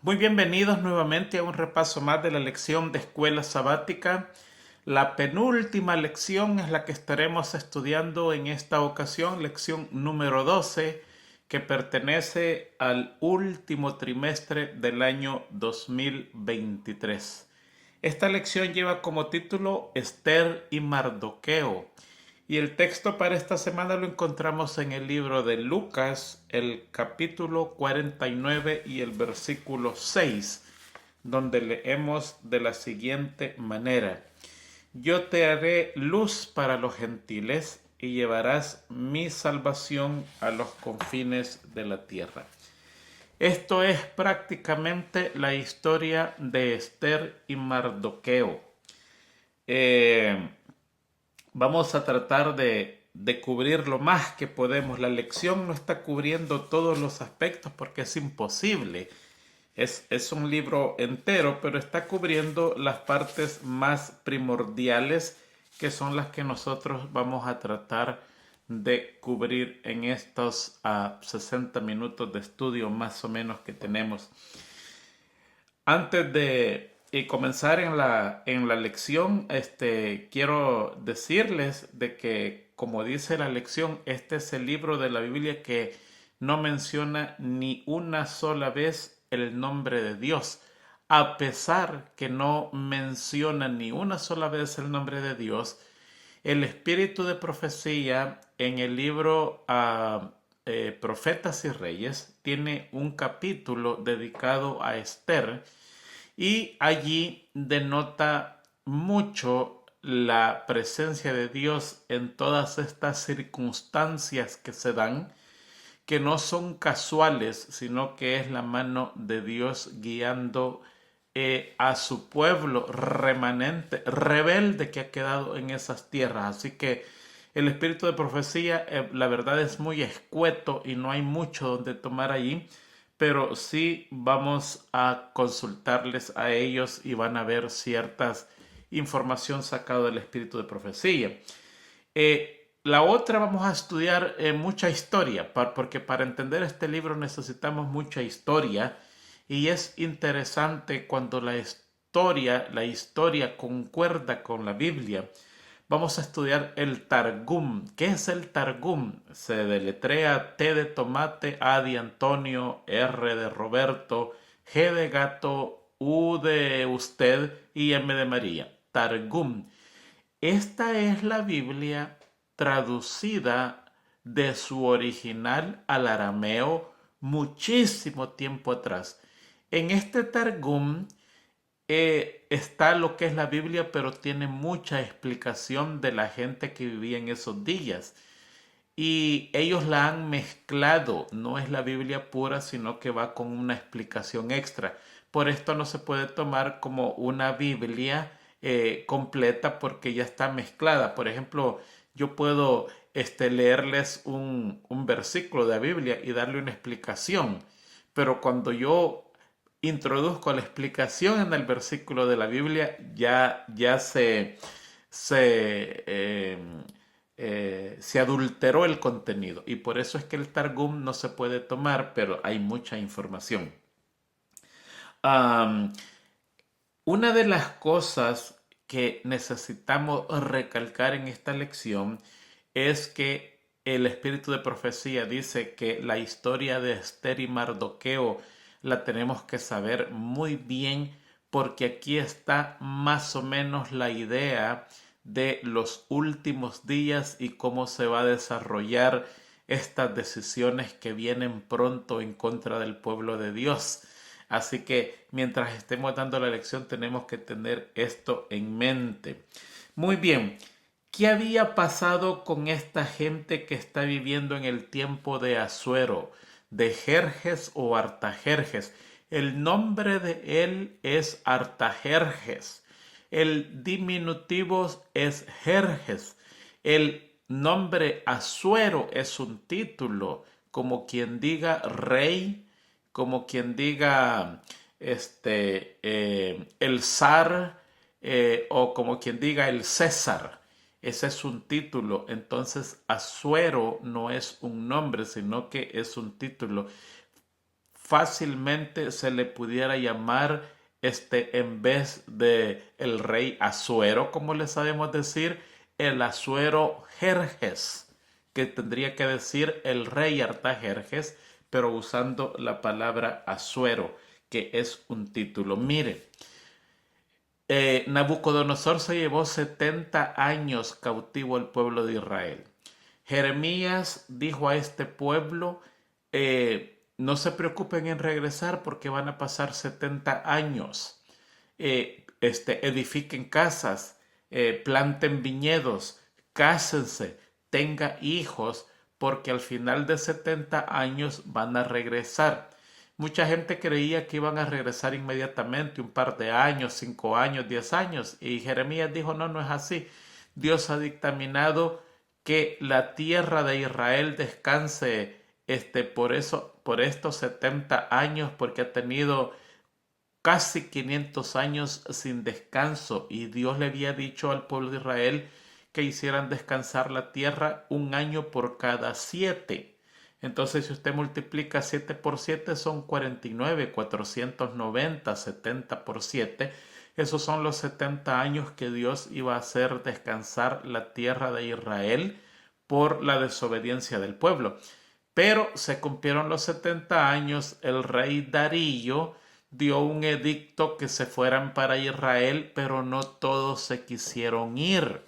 Muy bienvenidos nuevamente a un repaso más de la lección de escuela sabática. La penúltima lección es la que estaremos estudiando en esta ocasión, lección número 12, que pertenece al último trimestre del año 2023. Esta lección lleva como título Esther y Mardoqueo. Y el texto para esta semana lo encontramos en el libro de Lucas, el capítulo 49 y el versículo 6, donde leemos de la siguiente manera: Yo te haré luz para los gentiles y llevarás mi salvación a los confines de la tierra. Esto es prácticamente la historia de Esther y Mardoqueo. Eh, Vamos a tratar de cubrir lo más que podemos. La lección no está cubriendo todos los aspectos porque es imposible. Es un libro entero, pero está cubriendo las partes más primordiales, que son las que nosotros vamos a tratar de cubrir en estos 60 minutos de estudio más o menos que tenemos. Antes de comenzar en la lección, quiero decirles de que, como dice la lección, este es el libro de la Biblia que no menciona ni una sola vez el nombre de Dios. A pesar que no menciona ni una sola vez el nombre de Dios, el espíritu de profecía en el libro Profetas y Reyes tiene un capítulo dedicado a Esther, y allí denota mucho la presencia de Dios en todas estas circunstancias que se dan, que no son casuales, sino que es la mano de Dios guiando a su pueblo remanente, rebelde, que ha quedado en esas tierras. Así que el espíritu de profecía, la verdad, es muy escueto y no hay mucho donde tomar allí, pero sí vamos a consultarles a ellos y van a ver ciertas información sacada del espíritu de profecía. La otra, vamos a estudiar mucha historia, porque para entender este libro necesitamos mucha historia, y es interesante cuando la historia concuerda con la Biblia. Vamos a estudiar el Targum. ¿Qué es el Targum? Se deletrea T de tomate, A de Antonio, R de Roberto, G de gato, U de usted y M de María. Targum. Esta es la Biblia traducida de su original al arameo muchísimo tiempo atrás. En este Targum está lo que es la Biblia, pero tiene mucha explicación de la gente que vivía en esos días. Y ellos la han mezclado, no es la Biblia pura, sino que va con una explicación extra. Por esto no se puede tomar como una Biblia completa, porque ya está mezclada. Por ejemplo, yo puedo leerles un versículo de la Biblia y darle una explicación, pero cuando yo introduzco la explicación en el versículo de la Biblia, ya se adulteró el contenido, y por eso es que el Targum no se puede tomar, pero hay mucha información. Um, una de las cosas que necesitamos recalcar en esta lección es que el espíritu de profecía dice que la historia de Esther y Mardoqueo la tenemos que saber muy bien, porque aquí está más o menos la idea de los últimos días y cómo se va a desarrollar estas decisiones que vienen pronto en contra del pueblo de Dios. Así que mientras estemos dando la lección tenemos que tener esto en mente. Muy bien, ¿qué había pasado con esta gente que está viviendo en el tiempo de Asuero, de Jerjes o Artajerjes? El nombre de él es Artajerjes. El diminutivo es Jerjes. El nombre Asuero es un título, como quien diga rey, como quien diga el zar, o como quien diga el César. Ese es un título. Entonces, Asuero no es un nombre, sino que es un título. fácilmente se le pudiera llamar en vez de el rey Asuero, como le sabemos decir, el Asuero Jerjes, que tendría que decir el rey Artajerjes, pero usando la palabra Asuero, que es un título. Mire, Nabucodonosor se llevó 70 años cautivo el pueblo de Israel. Jeremías dijo a este pueblo, no se preocupen en regresar porque van a pasar 70 años. Edifiquen casas, planten viñedos, cásense, tengan hijos, porque al final de 70 años van a regresar. Mucha gente creía que iban a regresar inmediatamente, un par de años, 5 años, 10 años. Y Jeremías dijo, no, no es así. Dios ha dictaminado que la tierra de Israel descanse por estos 70 años, porque ha tenido casi 500 años sin descanso. Y Dios le había dicho al pueblo de Israel que hicieran descansar la tierra un año por cada 7. Entonces, si usted multiplica 7 por 7 son 49, 490, 70 por 7. Esos son los 70 años que Dios iba a hacer descansar la tierra de Israel por la desobediencia del pueblo. Pero se cumplieron los 70 años, el rey Darío dio un edicto que se fueran para Israel, pero no todos se quisieron ir.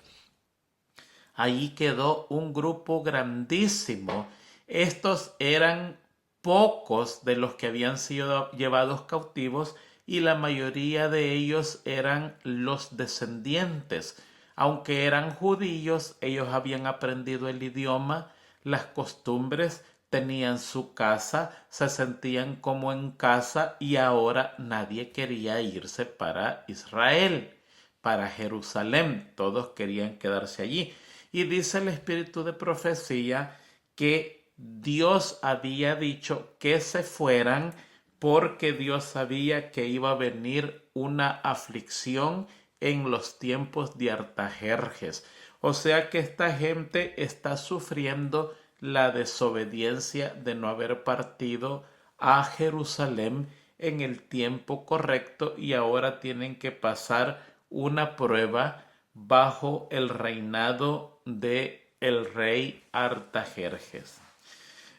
Allí quedó un grupo grandísimo. Estos eran pocos de los que habían sido llevados cautivos y la mayoría de ellos eran los descendientes. Aunque eran judíos, ellos habían aprendido el idioma, las costumbres, tenían su casa, se sentían como en casa y ahora nadie quería irse para Israel, para Jerusalén. Todos querían quedarse allí. Y dice el espíritu de profecía que Dios había dicho que se fueran porque Dios sabía que iba a venir una aflicción en los tiempos de Artajerjes. O sea que esta gente está sufriendo la desobediencia de no haber partido a Jerusalén en el tiempo correcto y ahora tienen que pasar una prueba bajo el reinado de el rey Artajerjes.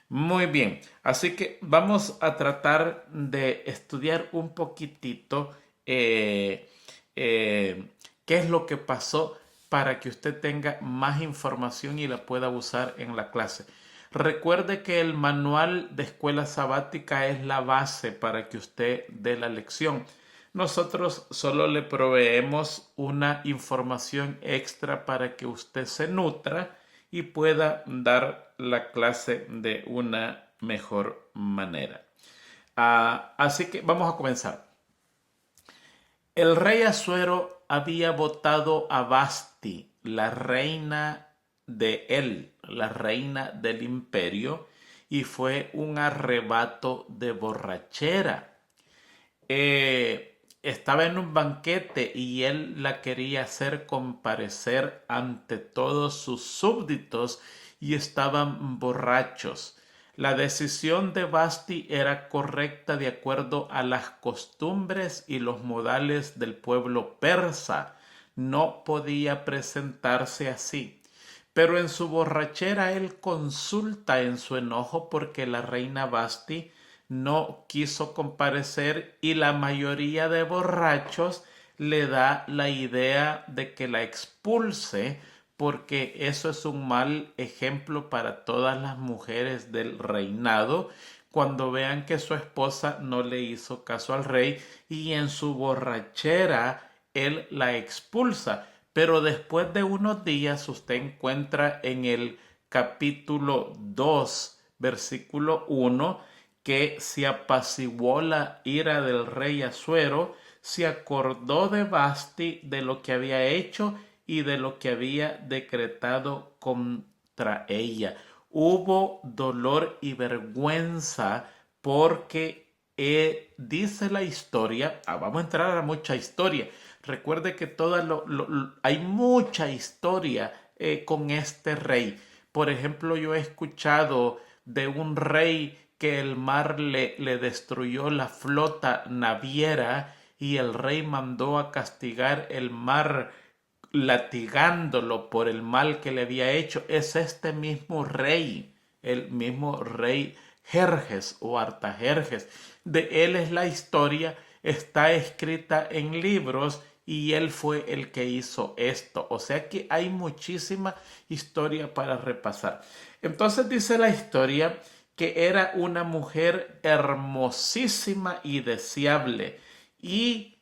Muy bien, así que vamos a tratar de estudiar un poquitito qué es lo que pasó para que usted tenga más información y la pueda usar en la clase. Recuerde que el manual de escuela sabática es la base para que usted dé la lección. Nosotros solo le proveemos una información extra para que usted se nutra y pueda dar la clase de una mejor manera. Así que vamos a comenzar. El rey Asuero había votado a Vasti, la reina de él, la reina del imperio, y fue un arrebato de borrachera. Estaba en un banquete y él la quería hacer comparecer ante todos sus súbditos y estaban borrachos. La decisión de Vasti era correcta de acuerdo a las costumbres y los modales del pueblo persa. No podía presentarse así. Pero en su borrachera él consulta en su enojo porque la reina Vasti no quiso comparecer y la mayoría de borrachos le da la idea de que la expulse porque eso es un mal ejemplo para todas las mujeres del reinado cuando vean que su esposa no le hizo caso al rey y en su borrachera él la expulsa. Pero después de unos días usted encuentra en el capítulo 2, versículo 1, que se apaciguó la ira del rey Asuero, se acordó de Vasti de lo que había hecho y de lo que había decretado contra ella. Hubo dolor y vergüenza porque dice la historia, vamos a entrar a mucha historia. Recuerde que hay mucha historia con este rey. Por ejemplo, yo he escuchado de un rey que el mar le destruyó la flota naviera y el rey mandó a castigar el mar latigándolo por el mal que le había hecho. Es este mismo rey, el mismo rey Jerjes o Artajerjes. De él es la historia, está escrita en libros y él fue el que hizo esto. O sea que hay muchísima historia para repasar. Entonces dice la historia que era una mujer hermosísima y deseable. Y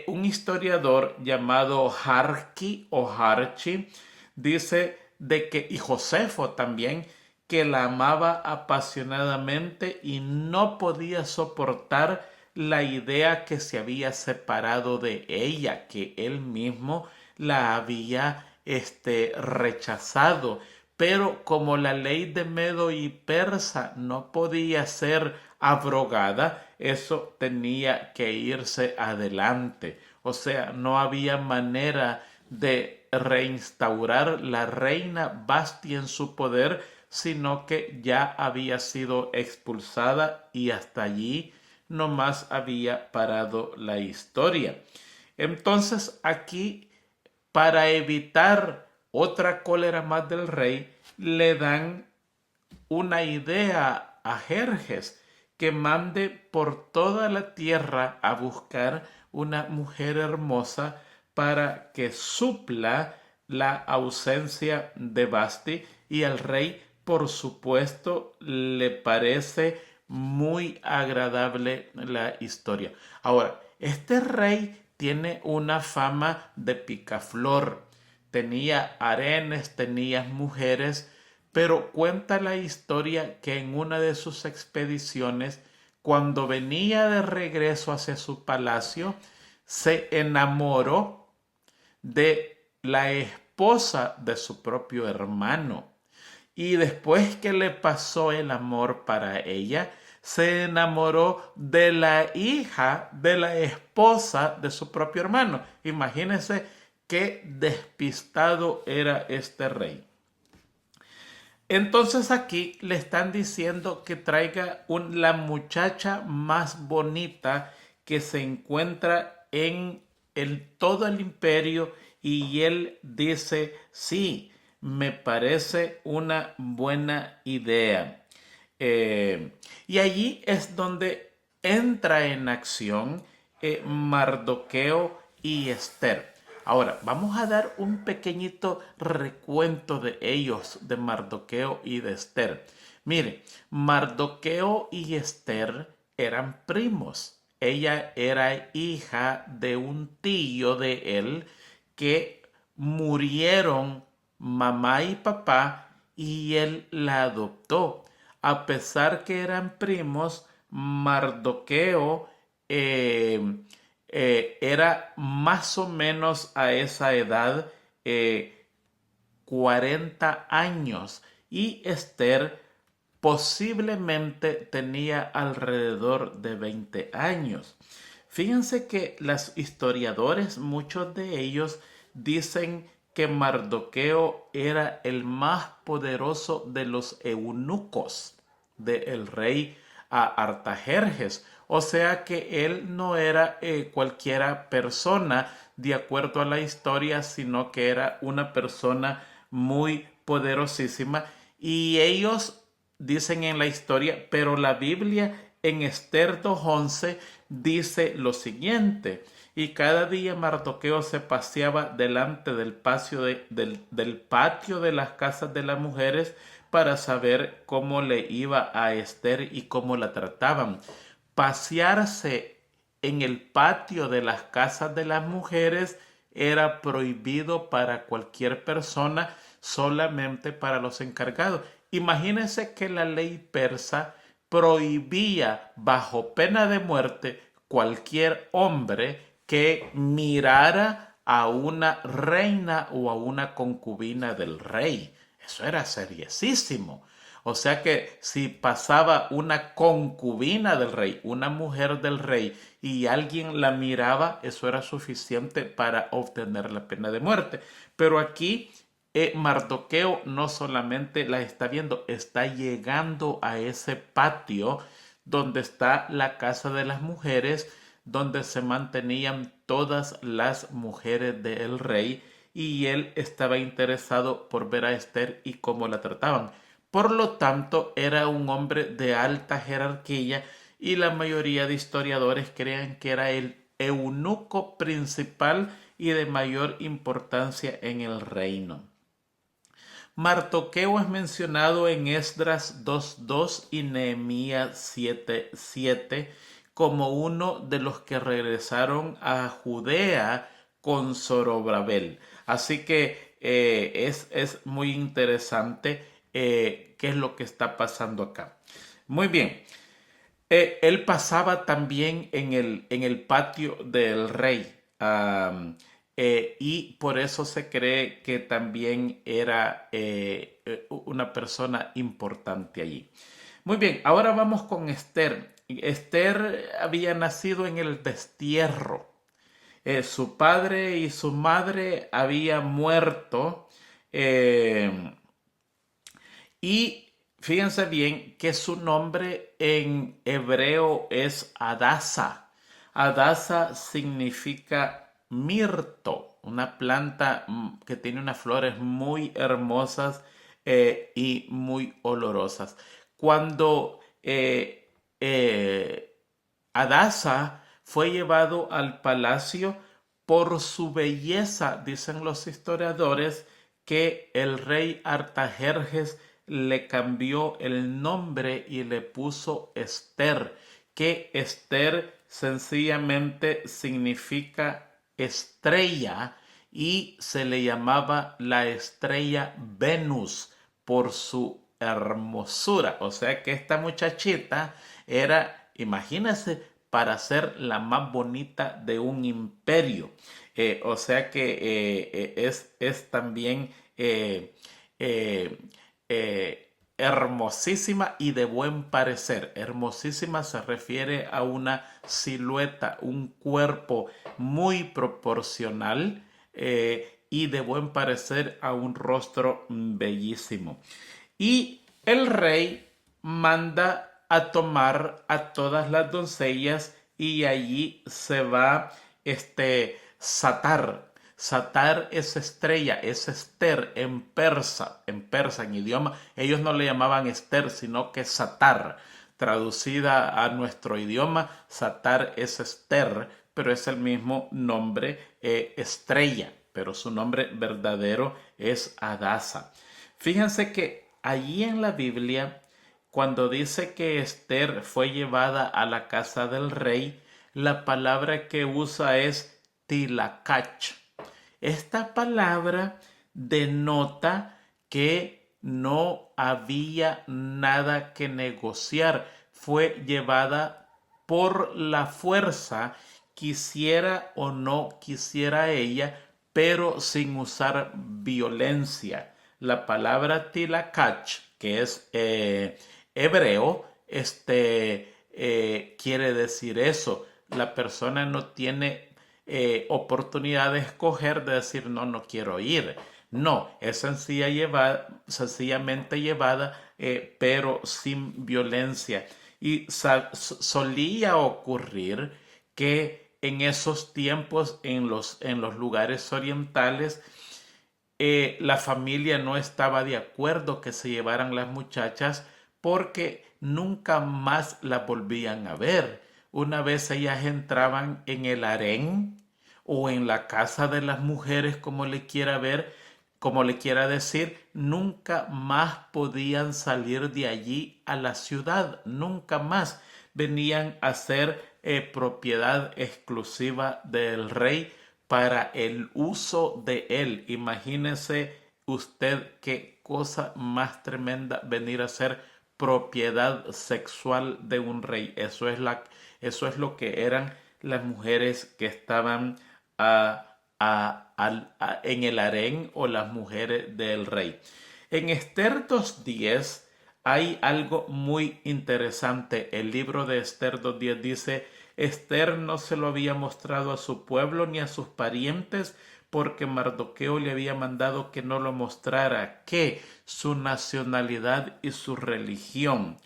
un historiador llamado Harki o Harchi dice de que, y Josefo también, que la amaba apasionadamente y no podía soportar la idea que se había separado de ella, que él mismo la había rechazado. Pero como la ley de Medo y Persa no podía ser abrogada, eso tenía que irse adelante. O sea, no había manera de reinstaurar la reina Basti en su poder, sino que ya había sido expulsada y hasta allí nomás había parado la historia. Entonces aquí, para evitar otra cólera más del rey, le dan una idea a Jerjes que mande por toda la tierra a buscar una mujer hermosa para que supla la ausencia de Basti, y al rey, por supuesto, le parece muy agradable la historia. Ahora, este rey tiene una fama de picaflor. Tenía harenes, tenía mujeres, pero cuenta la historia que en una de sus expediciones, cuando venía de regreso hacia su palacio, se enamoró de la esposa de su propio hermano. Y después que le pasó el amor para ella, se enamoró de la hija de la esposa de su propio hermano. Imagínense qué despistado era este rey. Entonces aquí le están diciendo que traiga la muchacha más bonita que se encuentra en todo el imperio, y él dice, sí, me parece una buena idea. Y allí es donde entra en acción Mardoqueo y Esther. Ahora, vamos a dar un pequeñito recuento de ellos, de Mardoqueo y de Esther. Mire, Mardoqueo y Esther eran primos. Ella era hija de un tío de él que murieron mamá y papá y él la adoptó. A pesar que eran primos, Mardoqueo era más o menos a esa edad 40 años, y Esther posiblemente tenía alrededor de 20 años. Fíjense que los historiadores, muchos de ellos, dicen que Mardoqueo era el más poderoso de los eunucos del rey Artajerjes. O sea que él no era cualquiera persona de acuerdo a la historia, sino que era una persona muy poderosísima. Y ellos dicen en la historia, pero la Biblia en Esther 2:11 dice lo siguiente: y cada día Mardoqueo se paseaba delante del patio de las casas de las mujeres para saber cómo le iba a Esther y cómo la trataban. Pasearse en el patio de las casas de las mujeres era prohibido para cualquier persona, solamente para los encargados. Imagínense que la ley persa prohibía bajo pena de muerte cualquier hombre que mirara a una reina o a una concubina del rey. Eso era seriosísimo. O sea que si pasaba una concubina del rey, una mujer del rey, y alguien la miraba, eso era suficiente para obtener la pena de muerte. Pero aquí Mardoqueo no solamente la está viendo, está llegando a ese patio donde está la casa de las mujeres, donde se mantenían todas las mujeres del rey, y él estaba interesado por ver a Esther y cómo la trataban. Por lo tanto, era un hombre de alta jerarquía y la mayoría de historiadores creen que era el eunuco principal y de mayor importancia en el reino. Mardoqueo es mencionado en Esdras 2.2 y Nehemías 7.7 como uno de los que regresaron a Judea con Zorobabel. Así que es muy interesante qué es lo que está pasando acá. Muy bien. Él pasaba también en el patio del rey. Y por eso se cree que también era una persona importante allí. Muy bien, ahora vamos con Esther. Esther había nacido en el destierro. Su padre y su madre habían muerto. eh, y fíjense bien que su nombre en hebreo es Adasa. Adasa significa mirto, una planta que tiene unas flores muy hermosas y muy olorosas. Cuando Adasa fue llevado al palacio por su belleza, dicen los historiadores, que el rey Artajerjes le cambió el nombre y le puso Esther, que Esther sencillamente significa estrella y se le llamaba la estrella Venus por su hermosura. O sea que esta muchachita era, imagínense, para ser la más bonita de un imperio. O sea que es también eh, hermosísima y de buen parecer. Hermosísima se refiere a una silueta, un cuerpo muy proporcional y de buen parecer a un rostro bellísimo. Y el rey manda a tomar a todas las doncellas y allí se va Satar. Satar es estrella, es Esther en persa, en idioma. Ellos no le llamaban Esther, sino que Satar. Traducida a nuestro idioma, Satar es Esther, pero es el mismo nombre, estrella, pero su nombre verdadero es Adasa. Fíjense que allí en la Biblia, cuando dice que Esther fue llevada a la casa del rey, la palabra que usa es tilacach. Esta palabra denota que no había nada que negociar. Fue llevada por la fuerza, quisiera o no quisiera ella, pero sin usar violencia. La palabra tilakach, que es hebreo, quiere decir eso. La persona no tiene oportunidad de escoger, de decir no, no quiero ir. No, es sencillamente llevada, pero sin violencia. Y solía ocurrir que en esos tiempos, en los lugares orientales, la familia no estaba de acuerdo que se llevaran las muchachas porque nunca más las volvían a ver. Una vez ellas entraban en el harén o en la casa de las mujeres, como le quiera ver, como le quiera decir, nunca más podían salir de allí a la ciudad, nunca más venían a ser propiedad exclusiva del rey para el uso de él. Imagínese usted qué cosa más tremenda venir a ser propiedad sexual de un rey. Eso es lo que eran las mujeres que estaban en el harén o las mujeres del rey. En Esther 2.10 hay algo muy interesante. El libro de Esther 2.10 dice: Esther no se lo había mostrado a su pueblo ni a sus parientes porque Mardoqueo le había mandado que no lo mostrara, que su nacionalidad y su religión.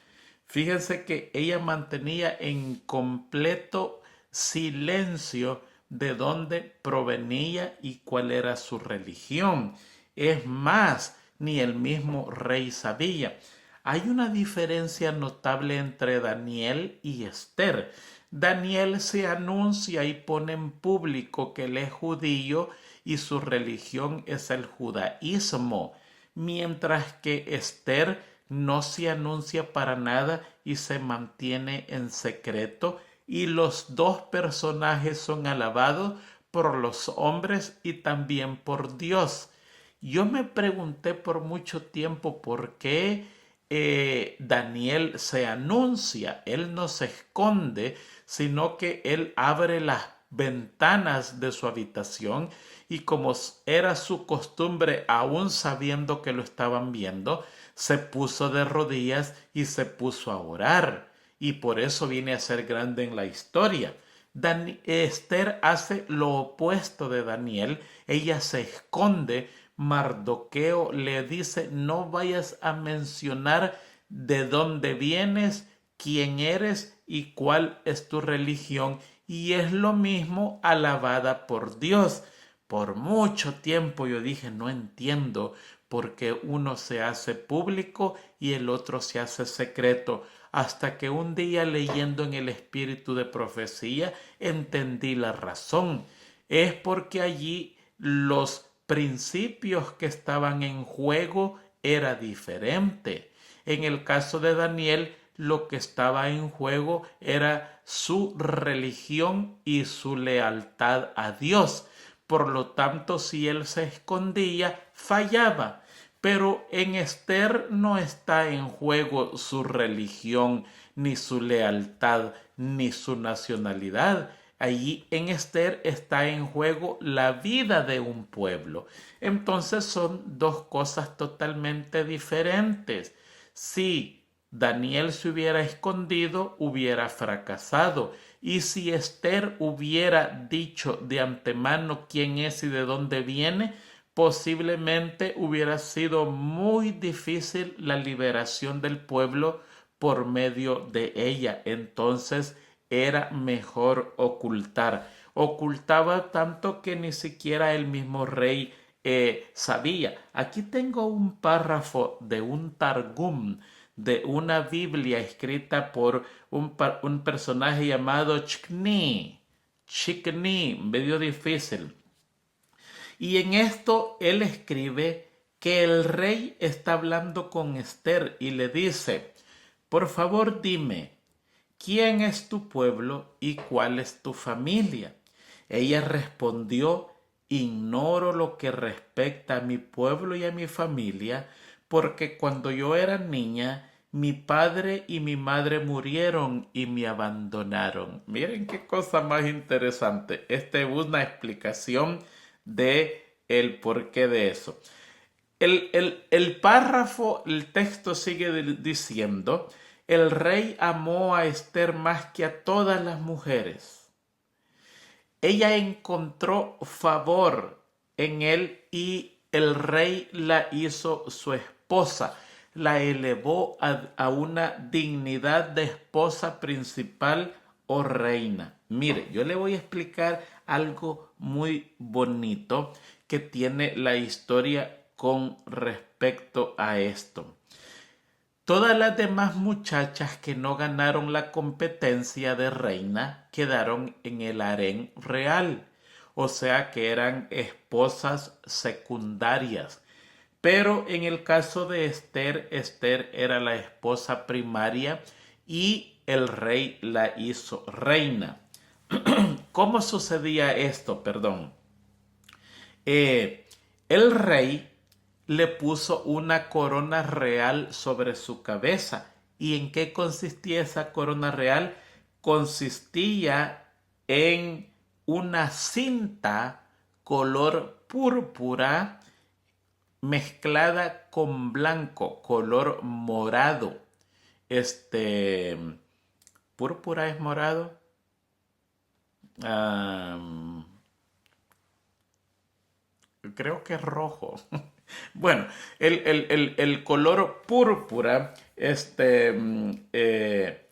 Fíjense que ella mantenía en completo silencio de dónde provenía y cuál era su religión. Es más, ni el mismo rey sabía. Hay una diferencia notable entre Daniel y Esther. Daniel se anuncia y pone en público que él es judío y su religión es el judaísmo, mientras que Esther no se anuncia para nada y se mantiene en secreto, y los dos personajes son alabados por los hombres y también por Dios. Yo me pregunté por mucho tiempo por qué Daniel se anuncia, él no se esconde, sino que él abre las ventanas de su habitación y como era su costumbre, aún sabiendo que lo estaban viendo, se puso de rodillas y se puso a orar. Y por eso viene a ser grande en la historia. Esther hace lo opuesto de Daniel, ella se esconde. Mardoqueo le dice: no vayas a mencionar de dónde vienes, quién eres y cuál es tu religión. Y es lo mismo alabada por Dios. Por mucho tiempo yo dije: no entiendo por qué uno se hace público y el otro se hace secreto. Hasta que un día, leyendo en el espíritu de profecía, entendí la razón. Es porque allí los principios que estaban en juego era diferente. En el caso de Daniel, lo que estaba en juego era su religión y su lealtad a Dios. Por lo tanto, si él se escondía, fallaba. Pero en Esther no está en juego su religión, ni su lealtad, ni su nacionalidad. Allí en Esther está en juego la vida de un pueblo. Entonces son dos cosas totalmente diferentes. Si Daniel se hubiera escondido, hubiera fracasado. Y si Esther hubiera dicho de antemano quién es y de dónde viene, posiblemente hubiera sido muy difícil la liberación del pueblo por medio de ella. Entonces era mejor ocultar. Ocultaba tanto que ni siquiera el mismo rey sabía. Aquí tengo un párrafo de un Targum, de una Biblia escrita por un personaje llamado Chikni. Chikni, medio difícil. Y en esto él escribe que el rey está hablando con Esther y le dice: por favor dime, ¿quién es tu pueblo y cuál es tu familia? Ella respondió: ignoro lo que respecta a mi pueblo y a mi familia, porque cuando yo era niña, mi padre y mi madre murieron y me abandonaron. Miren qué cosa más interesante. Esta es una explicación de el porqué de eso. El párrafo, el texto sigue diciendo: el rey amó a Esther más que a todas las mujeres. Ella encontró favor en él y el rey la hizo su esposa, la elevó a una dignidad de esposa principal o reina. Mire, yo le voy a explicar algo muy bonito que tiene la historia con respecto a esto. Todas las demás muchachas que no ganaron la competencia de reina quedaron en el harén real, o sea que eran esposas secundarias. Pero en el caso de Esther, Esther era la esposa primaria y el rey la hizo reina. ¿Cómo sucedía esto? Perdón. El rey le puso una corona real sobre su cabeza. ¿Y en qué consistía esa corona real? Consistía en una cinta color púrpura mezclada con blanco, color morado. Púrpura es morado. creo que es rojo. Bueno, el color púrpura,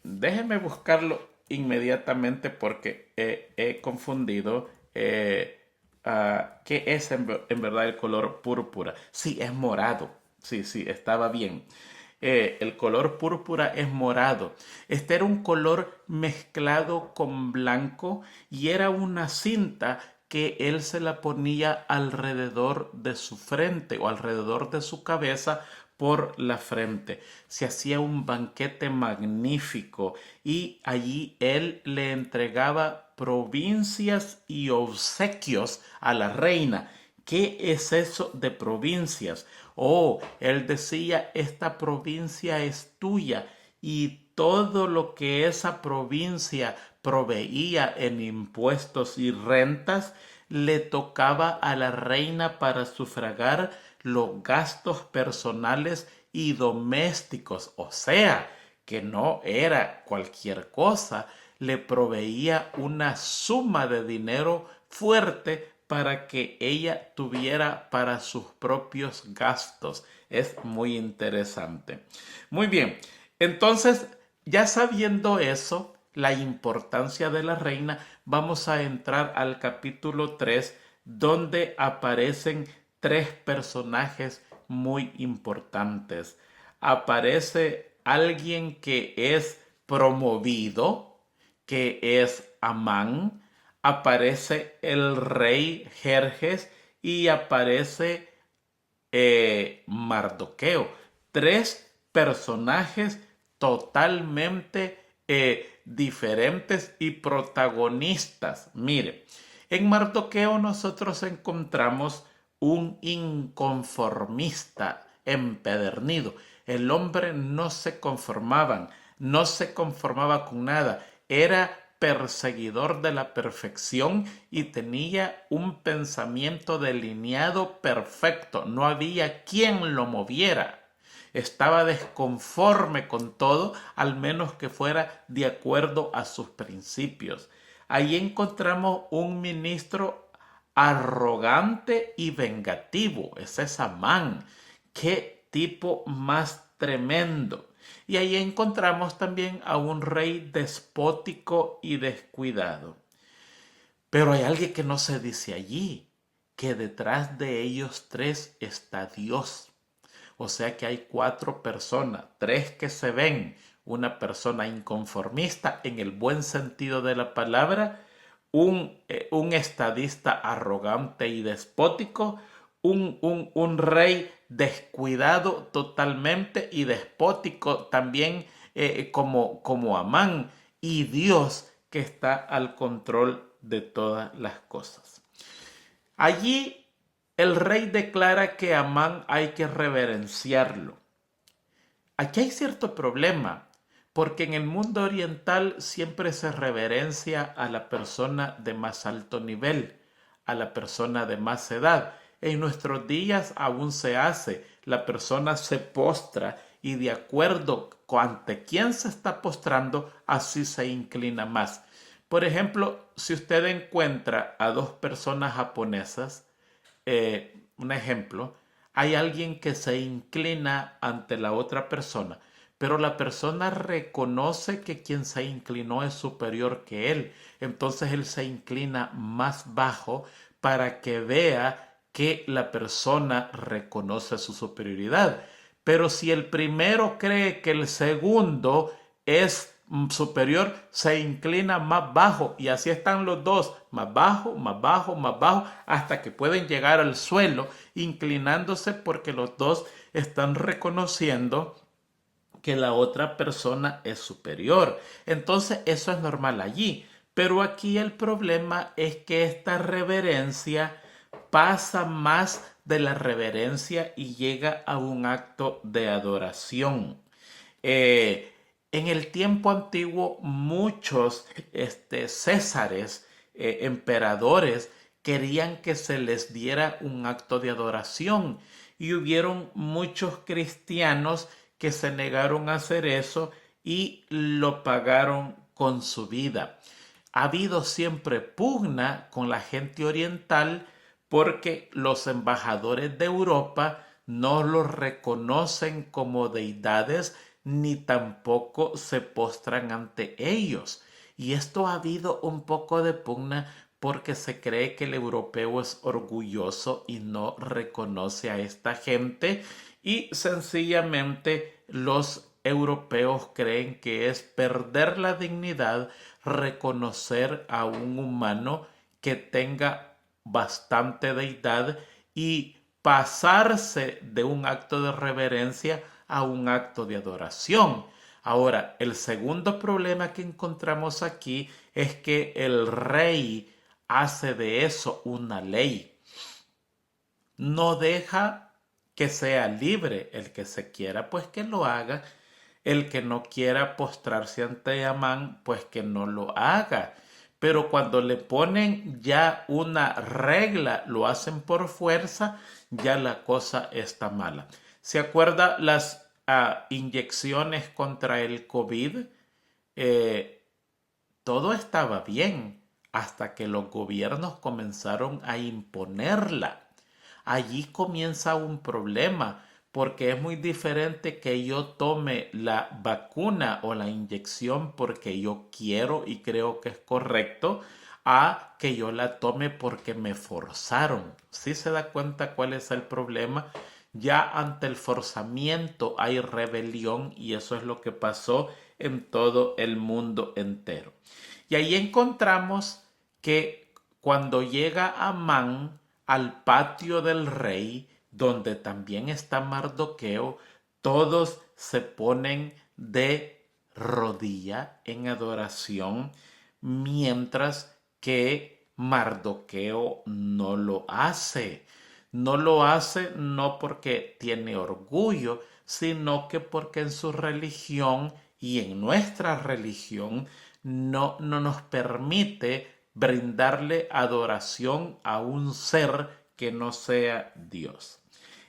déjeme buscarlo inmediatamente porque he confundido qué es en verdad el color púrpura. Sí, es morado. Sí, sí, estaba bien. El color púrpura es morado. Este era un color mezclado con blanco y era una cinta que él se la ponía alrededor de su frente o alrededor de su cabeza por la frente. Se hacía un banquete magnífico y allí él le entregaba provincias y obsequios a la reina. ¿Qué es eso de provincias? Oh, él decía, esta provincia es tuya y todo lo que esa provincia proveía en impuestos y rentas le tocaba a la reina para sufragar los gastos personales y domésticos. O sea, que no era cualquier cosa, le proveía una suma de dinero fuerte para que ella tuviera para sus propios gastos. Es muy interesante. Muy bien, entonces ya sabiendo eso, la importancia de la reina, vamos a entrar al capítulo 3, donde aparecen tres personajes muy importantes. Aparece alguien que es promovido, que es Amán, aparece el rey Jerjes y aparece Mardoqueo. Tres personajes totalmente diferentes y protagonistas. Mire, en Mardoqueo nosotros encontramos un inconformista empedernido. El hombre no se conformaba, no se conformaba con nada. Era perseguidor de la perfección y tenía un pensamiento delineado perfecto. No había quien lo moviera. Estaba desconforme con todo, al menos que fuera de acuerdo a sus principios. Ahí encontramos un ministro arrogante y vengativo. Ese es Amán. Qué tipo más tremendo. Y ahí encontramos también a un rey despótico y descuidado. Pero hay alguien que no se dice allí, que detrás de ellos tres está Dios. O sea que hay cuatro personas, tres que se ven, una persona inconformista en el buen sentido de la palabra, un estadista arrogante y despótico, un rey descuidado totalmente y despótico también como Amán, y Dios que está al control de todas las cosas. Allí el rey declara que a Amán hay que reverenciarlo. Aquí hay cierto problema, porque en el mundo oriental siempre se reverencia a la persona de más alto nivel, a la persona de más edad. En nuestros días aún se hace, la persona se postra y de acuerdo ante quién se está postrando, así se inclina más. Por ejemplo, si usted encuentra a dos personas japonesas, un ejemplo, hay alguien que se inclina ante la otra persona, pero la persona reconoce que quien se inclinó es superior que él. Entonces él se inclina más bajo para que vea que la persona reconoce su superioridad. Pero si el primero cree que el segundo es superior, se inclina más bajo y así están los dos, más bajo, más bajo, más bajo, hasta que pueden llegar al suelo, inclinándose porque los dos están reconociendo que la otra persona es superior. Entonces eso es normal allí. Pero aquí el problema es que esta reverencia pasa más de la reverencia y llega a un acto de adoración. Eh, en el tiempo antiguo, muchos césares, emperadores, querían que se les diera un acto de adoración y hubieron muchos cristianos que se negaron a hacer eso y lo pagaron con su vida. Ha habido siempre pugna con la gente oriental porque los embajadores de Europa no los reconocen como deidades ni tampoco se postran ante ellos. Y esto ha habido un poco de pugna porque se cree que el europeo es orgulloso y no reconoce a esta gente y sencillamente los europeos creen que es perder la dignidad reconocer a un humano que tenga bastante deidad y pasarse de un acto de reverencia a un acto de adoración. Ahora, el segundo problema que encontramos aquí es que el rey hace de eso una ley. No deja que sea libre el que se quiera, pues que lo haga. El que no quiera postrarse ante Amán, pues que no lo haga. Pero cuando le ponen ya una regla, lo hacen por fuerza, ya la cosa está mala. ¿Se acuerda las inyecciones contra el COVID? Eh, Todo estaba bien hasta que los gobiernos comenzaron a imponerla. Allí comienza un problema porque es muy diferente que yo tome la vacuna o la inyección porque yo quiero y creo que es correcto a que yo la tome porque me forzaron. ¿Sí se da cuenta cuál es el problema? Ya ante el forzamiento hay rebelión y eso es lo que pasó en todo el mundo entero. Y ahí encontramos que cuando llega Amán al patio del rey, donde también está Mardoqueo, todos se ponen de rodilla en adoración, mientras que Mardoqueo no lo hace. No lo hace no porque tiene orgullo, sino que porque en su religión y en nuestra religión no nos permite brindarle adoración a un ser que no sea Dios.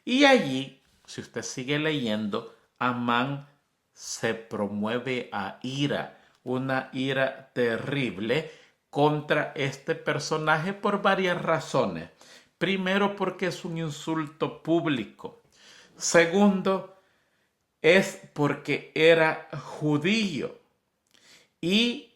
Y allí, si usted sigue leyendo, Amán se promueve a ira, una ira terrible contra este personaje por varias razones. Primero, porque es un insulto público. Segundo, es porque era judío y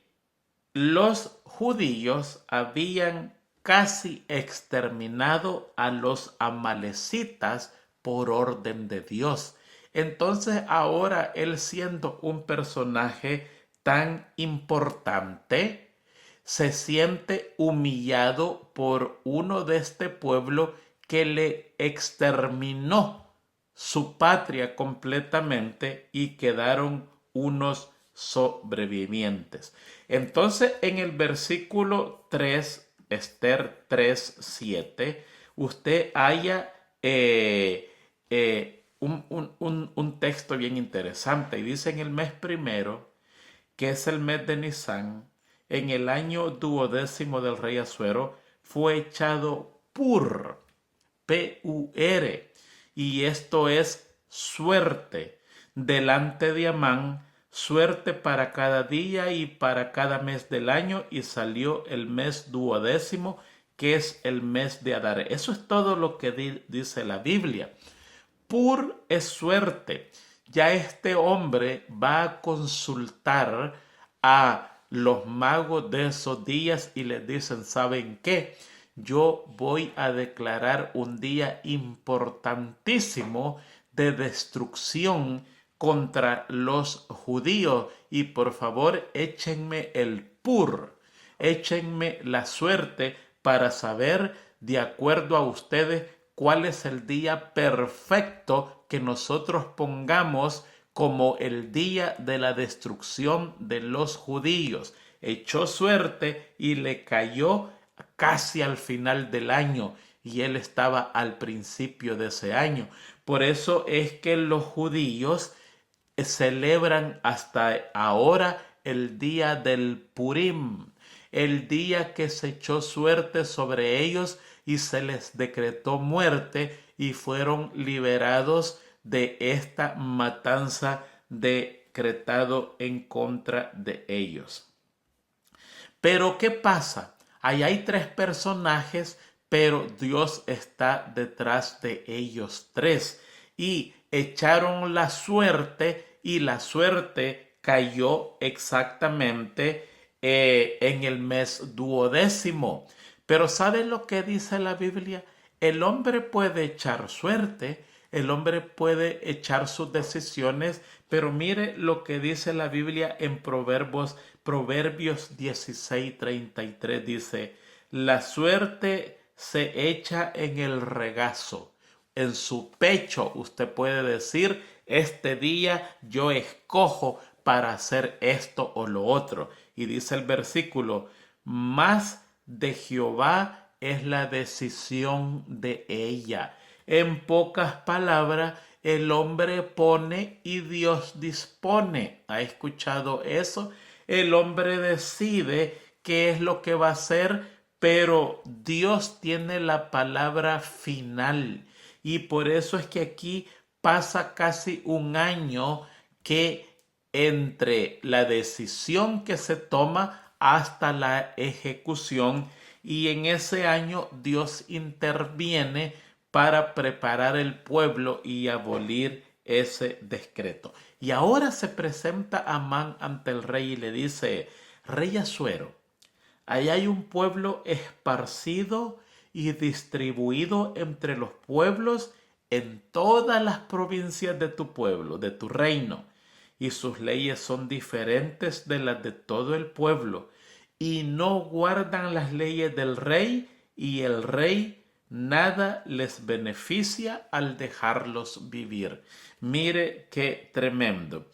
los judíos habían casi exterminado a los amalecitas por orden de Dios. Entonces ahora él, siendo un personaje tan importante, se siente humillado por uno de este pueblo que le exterminó su patria completamente y quedaron unos sobrevivientes. Entonces en el versículo 3, Esther 3:7, usted halla un texto bien interesante y dice: en el mes primero, que es el mes de Nisán, en el año duodécimo del rey Asuero, fue echado P-U-R, y esto es suerte, delante de Amán, suerte para cada día y para cada mes del año, y salió el mes duodécimo, que es el mes de Adar. Eso es todo lo que dice la Biblia. Pur es suerte. Ya este hombre va a consultar a los magos de esos días y les dicen: ¿saben qué? Yo voy a declarar un día importantísimo de destrucción contra los judíos y por favor échenme el pur, échenme la suerte para saber, de acuerdo a ustedes, cuál es el día perfecto que nosotros pongamos como el día de la destrucción de los judíos. Echó suerte y le cayó casi al final del año y él estaba al principio de ese año. Por eso es que los judíos celebran hasta ahora el día del Purim, el día que se echó suerte sobre ellos y se les decretó muerte y fueron liberados de esta matanza decretado en contra de ellos. Pero ¿qué pasa? Ahí hay tres personajes pero Dios está detrás de ellos tres. Y echaron la suerte y la suerte cayó exactamente en el mes duodécimo. Pero ¿saben lo que dice la Biblia? El hombre puede echar suerte, el hombre puede echar sus decisiones, pero mire lo que dice la Biblia en Proverbios 16:33 dice, la suerte se echa en el regazo. En su pecho usted puede decir, este día yo escojo para hacer esto o lo otro. Y dice el versículo, más de Jehová es la decisión de ella. En pocas palabras, el hombre pone y Dios dispone. ¿Ha escuchado eso? El hombre decide qué es lo que va a hacer, pero Dios tiene la palabra final. Y por eso es que aquí pasa casi un año que entre la decisión que se toma hasta la ejecución, y en ese año Dios interviene para preparar el pueblo y abolir ese decreto. Y ahora se presenta Amán ante el rey y le dice, Rey Asuero, ahí hay un pueblo esparcido y distribuido entre los pueblos en todas las provincias de tu pueblo, de tu reino, y sus leyes son diferentes de las de todo el pueblo, y no guardan las leyes del rey, y el rey nada les beneficia al dejarlos vivir. Mire qué tremendo.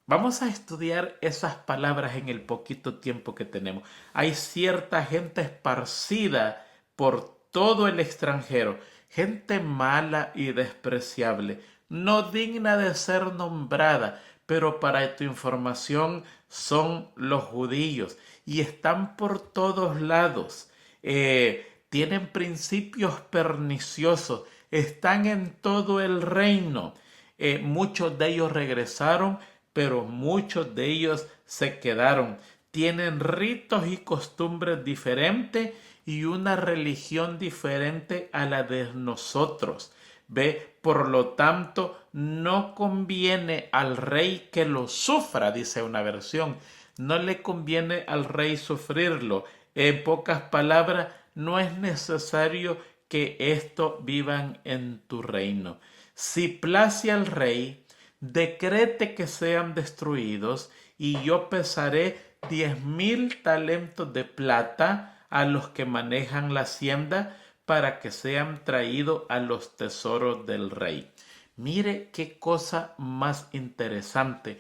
Vamos a estudiar esas palabras en el poquito tiempo que tenemos. Hay cierta gente esparcida por todo el extranjero, gente mala y despreciable, no digna de ser nombrada, pero para tu información son los judíos y están por todos lados. Tienen principios perniciosos, están en todo el reino. Muchos de ellos regresaron, pero muchos de ellos se quedaron. Tienen ritos y costumbres diferentes y una religión diferente a la de nosotros. ¿Ve? Por lo tanto, no conviene al rey que lo sufra, dice una versión. No le conviene al rey sufrirlo. En pocas palabras, no es necesario que esto vivan en tu reino. Si place al rey, decrete que sean destruidos, y yo pesaré 10,000 talentos de plata a los que manejan la hacienda para que sean traídos a los tesoros del rey. Mire qué cosa más interesante.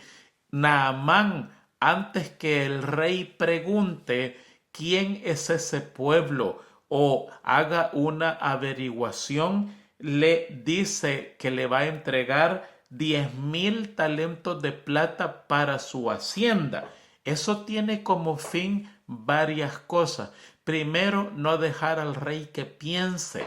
Naamán, antes que el rey pregunte quién es ese pueblo o haga una averiguación, le dice que le va a entregar 10,000 talentos de plata para su hacienda. Eso tiene como fin varias cosas. Primero, no dejar al rey que piense.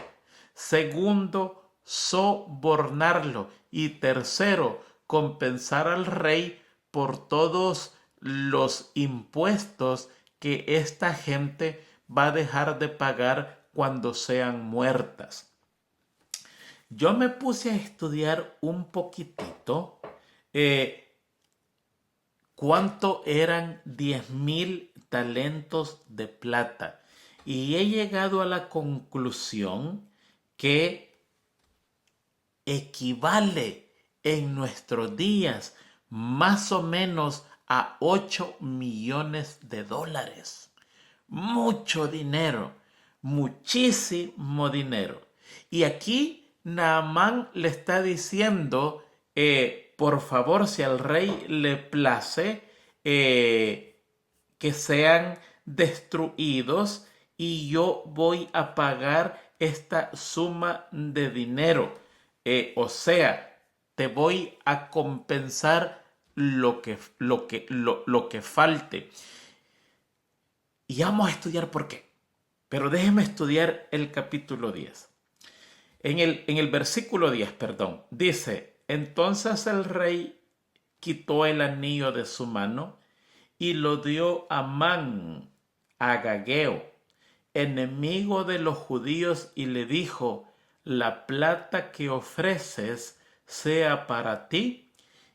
Segundo, sobornarlo. Y tercero, compensar al rey por todos los impuestos que esta gente va a dejar de pagar cuando sean muertas. Yo me puse a estudiar un poquitito cuánto eran 10,000 talentos de plata, y he llegado a la conclusión que equivale en nuestros días más o menos a 8 millones de dólares. Mucho dinero, muchísimo dinero. Y aquí Naamán le está diciendo, por favor, si al rey le place, que sean destruidos, y yo voy a pagar esta suma de dinero. O sea, te voy a compensar lo que falte. Y vamos a estudiar por qué. Pero déjeme estudiar el capítulo 10. En el versículo 10, perdón, dice, entonces el rey quitó el anillo de su mano y lo dio a Amán, a Agageo, enemigo de los judíos, y le dijo: la plata que ofreces sea para ti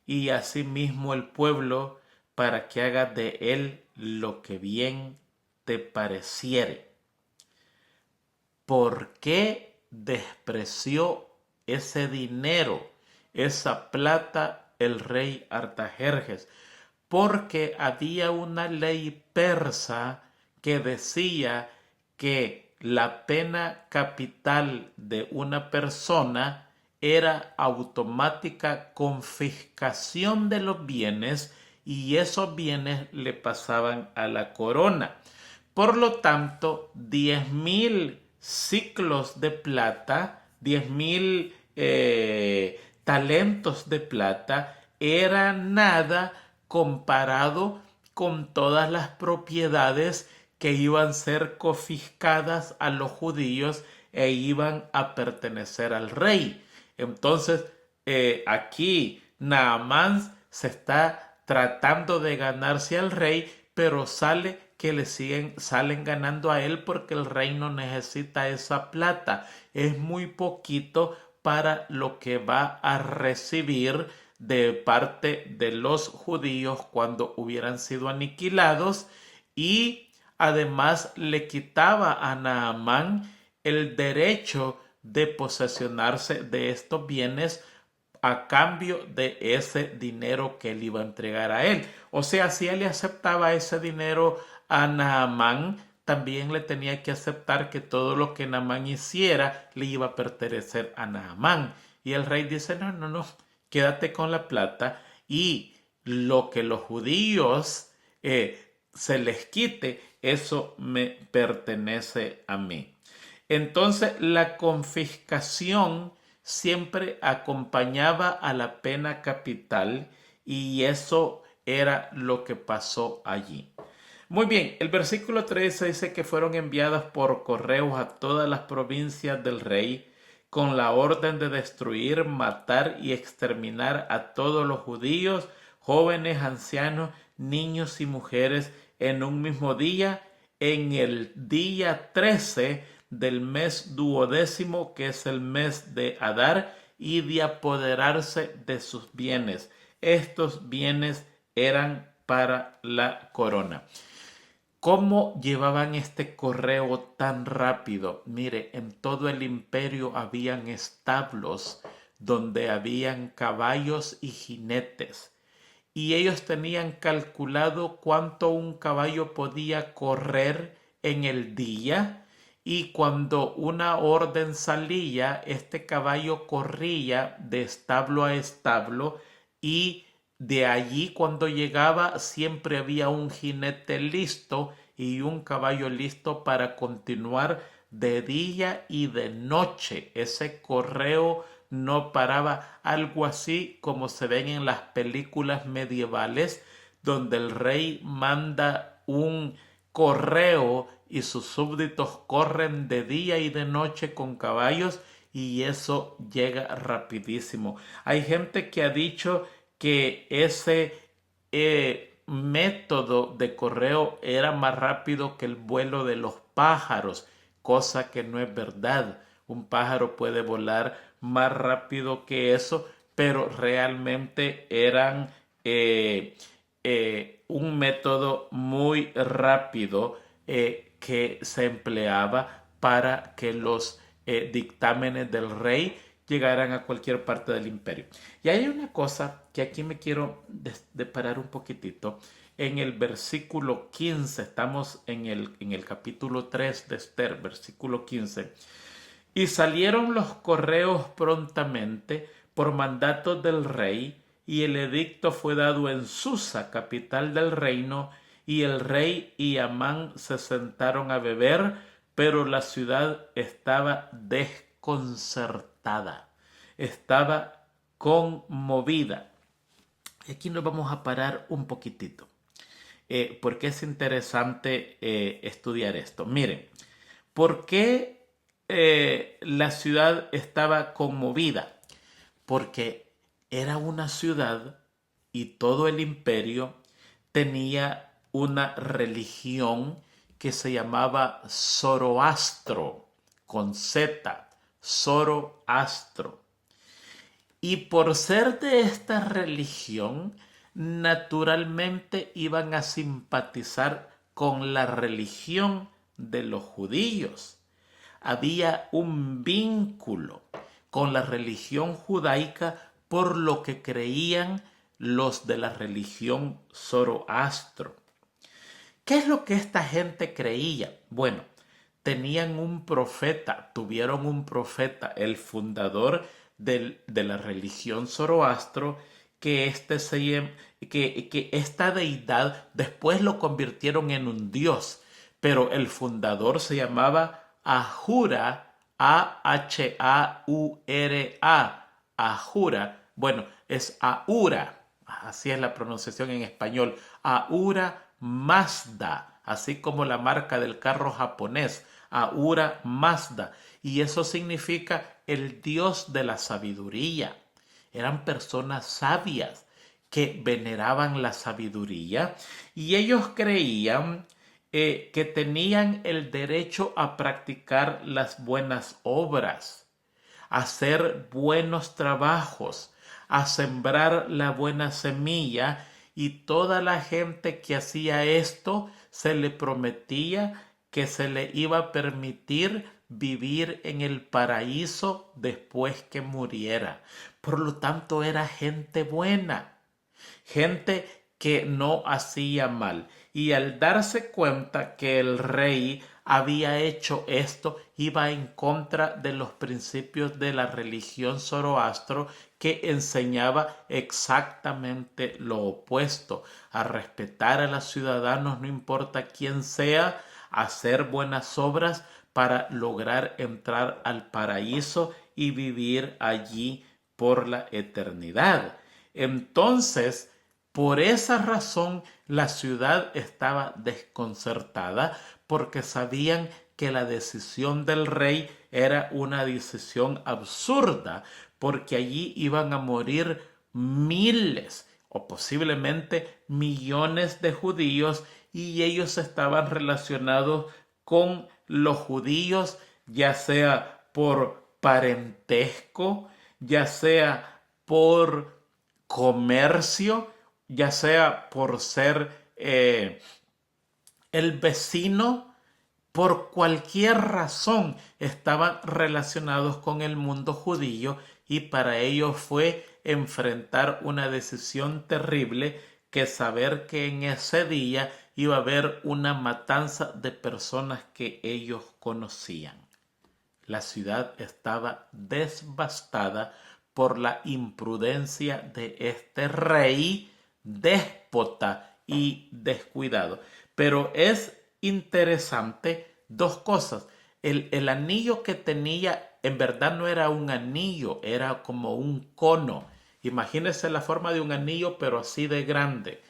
y asimismo el pueblo, para que hagas de él lo que bien te pareciere. ¿Por qué despreció ese dinero, esa plata, el rey Artajerjes? Porque había una ley persa que decía que la pena capital de una persona era automática confiscación de los bienes, y esos bienes le pasaban a la corona. Por lo tanto, 10.000 ciclos de plata, 10.000 talentos de plata, era nada comparado con todas las propiedades que iban a ser confiscadas a los judíos e iban a pertenecer al rey. Entonces, aquí Naamán se está tratando de ganarse al rey, pero sale que salen ganando a él, porque el rey no necesita esa plata. Es muy poquito para lo que va a recibir de parte de los judíos cuando hubieran sido aniquilados, y además le quitaba a Naamán el derecho de posesionarse de estos bienes a cambio de ese dinero que él iba a entregar a él. O sea, si él le aceptaba ese dinero a Naamán, también le tenía que aceptar que todo lo que Naamán hiciera le iba a pertenecer a Naamán. Y el rey dice: no, no, no, quédate con la plata, y lo que los judíos se les quite, eso me pertenece a mí. Entonces, la confiscación siempre acompañaba a la pena capital, y eso era lo que pasó allí. Muy bien, el versículo 13 dice que fueron enviadas por correos a todas las provincias del rey con la orden de destruir, matar y exterminar a todos los judíos, jóvenes, ancianos, niños y mujeres, en un mismo día, en el día 13 del mes duodécimo, que es el mes de Adar, y de apoderarse de sus bienes. Estos bienes eran para la corona. ¿Cómo llevaban este correo tan rápido? Mire, en todo el imperio habían establos donde habían caballos y jinetes, y ellos tenían calculado cuánto un caballo podía correr en el día, y cuando una orden salía, este caballo corría de establo a establo, y de allí, cuando llegaba, siempre había un jinete listo y un caballo listo para continuar de día y de noche. Ese correo no paraba, algo así como se ven en las películas medievales, donde el rey manda un correo y sus súbditos corren de día y de noche con caballos, y eso llega rapidísimo. Hay gente que ha dicho que ese método de correo era más rápido que el vuelo de los pájaros, cosa que no es verdad. Un pájaro puede volar más rápido que eso, pero realmente eran un método muy rápido que se empleaba para que los dictámenes del rey llegaran a cualquier parte del imperio. Y hay una cosa que aquí me quiero parar un poquitito. En el versículo 15, estamos en el capítulo 3 de Esther, versículo 15. Y salieron los correos prontamente por mandato del rey, y el edicto fue dado en Susa, capital del reino, y el rey y Amán se sentaron a beber, pero la ciudad estaba desconcertada, estaba conmovida. Y aquí nos vamos a parar un poquitito, porque es interesante estudiar esto. Miren, ¿por qué la ciudad estaba conmovida? Porque era una ciudad, y todo el imperio tenía una religión que se llamaba Zoroastro, con Z, Zoroastro. Y por ser de esta religión, naturalmente iban a simpatizar con la religión de los judíos. Había un vínculo con la religión judaica por lo que creían los de la religión Zoroastro. ¿Qué es lo que esta gente creía? Bueno, tenían un profeta, tuvieron un profeta, el fundador de la religión Zoroastro, que esta deidad después lo convirtieron en un dios, pero el fundador se llamaba Ahura, A-H-A-U-R-A, Ahura. Bueno, es Ahura, así es la pronunciación en español, Ahura Mazda, así como la marca del carro japonés, Ahura Mazda. Y eso significa el dios de la sabiduría. Eran personas sabias que veneraban la sabiduría y ellos creían que tenían el derecho a practicar las buenas obras, a hacer buenos trabajos, a sembrar la buena semilla, y toda la gente que hacía esto se le prometía que se le iba a permitir vivir en el paraíso después que muriera. Por lo tanto, era gente buena, gente que no hacía mal. Y al darse cuenta que el rey había hecho esto, iba en contra de los principios de la religión Zoroastro, que enseñaba exactamente lo opuesto: a respetar a los ciudadanos, no importa quién sea, a hacer buenas obras para lograr entrar al paraíso y vivir allí por la eternidad. Entonces, por esa razón, la ciudad estaba desconcertada, porque sabían que la decisión del rey era una decisión absurda, porque allí iban a morir miles o posiblemente millones de judíos, y ellos estaban relacionados con los judíos, ya sea por parentesco, ya sea por comercio, ya sea por ser el vecino. Por cualquier razón estaban relacionados con el mundo judío, y para ellos fue enfrentar una decisión terrible, que saber que en ese día iba a haber una matanza de personas que ellos conocían. La ciudad estaba devastada por la imprudencia de este rey déspota y descuidado. Pero es interesante dos cosas. El anillo que tenía en verdad no era un anillo, era como un cono. Imagínense la forma de un anillo, pero así de grande.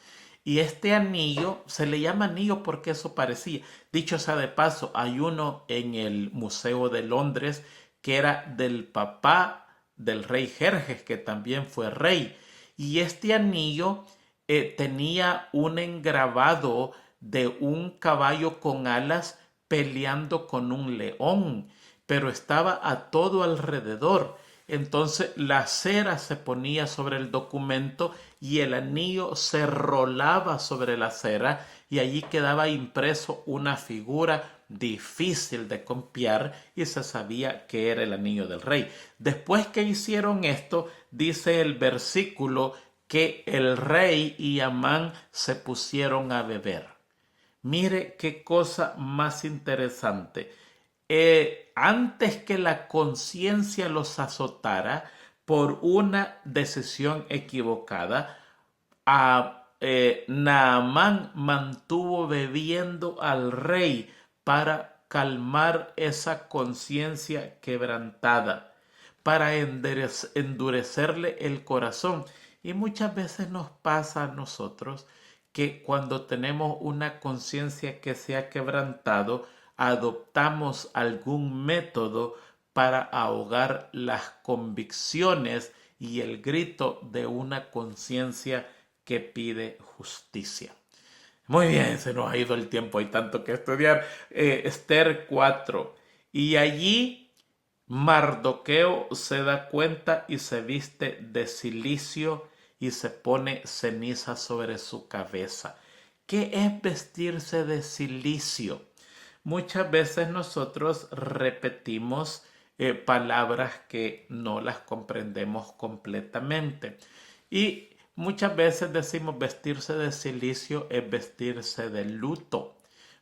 Y este anillo se le llama anillo porque eso parecía. Dicho sea de paso, hay uno en el Museo de Londres que era del papá del rey Jerjes, que también fue rey. Y este anillo tenía un engravado de un caballo con alas peleando con un león, pero estaba a todo alrededor. Entonces la cera se ponía sobre el documento y el anillo se rolaba sobre la cera, y allí quedaba impreso una figura difícil de copiar, y se sabía que era el anillo del rey. Después que hicieron esto, dice el versículo que el rey y Amán se pusieron a beber. Mire qué cosa más interesante. Antes que la conciencia los azotara por una decisión equivocada, Naamán mantuvo bebiendo al rey para calmar esa conciencia quebrantada, para endurecerle el corazón. Y muchas veces nos pasa a nosotros que cuando tenemos una conciencia que se ha quebrantado, adoptamos algún método para ahogar las convicciones y el grito de una conciencia que pide justicia. Muy bien, se nos ha ido el tiempo, hay tanto que estudiar. Esther 4. Y allí Mardoqueo se da cuenta y se viste de cilicio y se pone ceniza sobre su cabeza. ¿Qué es vestirse de cilicio? Muchas veces nosotros repetimos palabras que no las comprendemos completamente. Y muchas veces decimos vestirse de cilicio es vestirse de luto,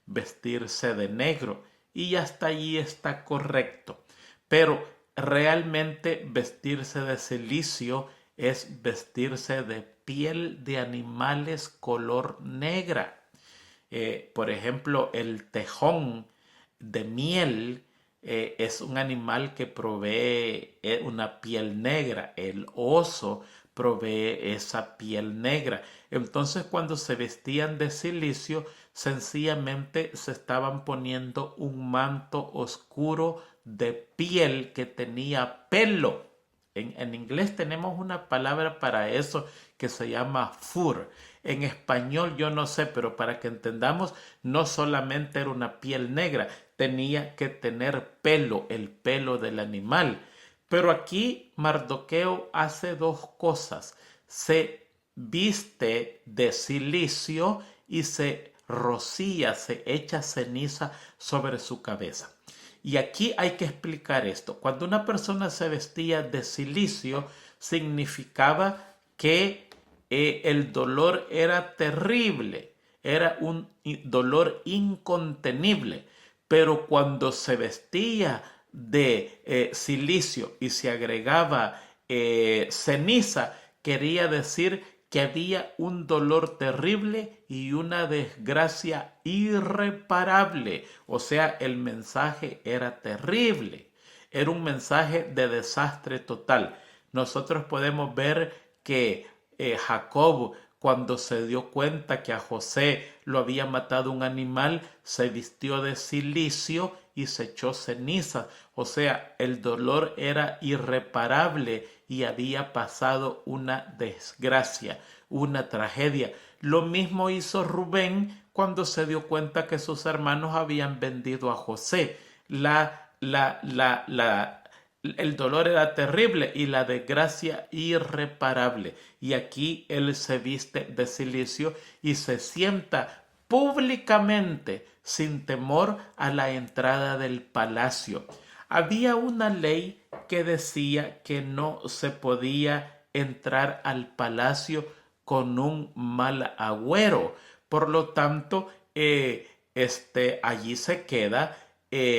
vestirse de negro. Y hasta allí está correcto. Pero realmente vestirse de cilicio es vestirse de piel de animales color negra. Por ejemplo, el tejón de miel es un animal que provee una piel negra. El oso provee esa piel negra. Entonces, cuando se vestían de cilicio, sencillamente se estaban poniendo un manto oscuro de piel que tenía pelo. En inglés tenemos una palabra para eso que se llama fur. En español yo no sé, pero para que entendamos, no solamente era una piel negra, tenía que tener pelo, el pelo del animal. Pero aquí Mardoqueo hace dos cosas. Se viste de cilicio y se rocía, se echa ceniza sobre su cabeza. Y aquí hay que explicar esto. Cuando una persona se vestía de cilicio, significaba que el dolor era terrible, era un dolor incontenible. Pero cuando se vestía de silicio y se agregaba ceniza, quería decir que había un dolor terrible y una desgracia irreparable. O sea, el mensaje era terrible. Era un mensaje de desastre total. Nosotros podemos ver que Jacob, cuando se dio cuenta que a José lo había matado un animal, se vistió de cilicio y se echó ceniza. O sea, el dolor era irreparable y había pasado una desgracia, una tragedia. Lo mismo hizo Rubén cuando se dio cuenta que sus hermanos habían vendido a José. El dolor era terrible y la desgracia irreparable. Y aquí él se viste de cilicio y se sienta públicamente sin temor a la entrada del palacio. Había una ley que decía que no se podía entrar al palacio con un mal agüero. Por lo tanto, allí se queda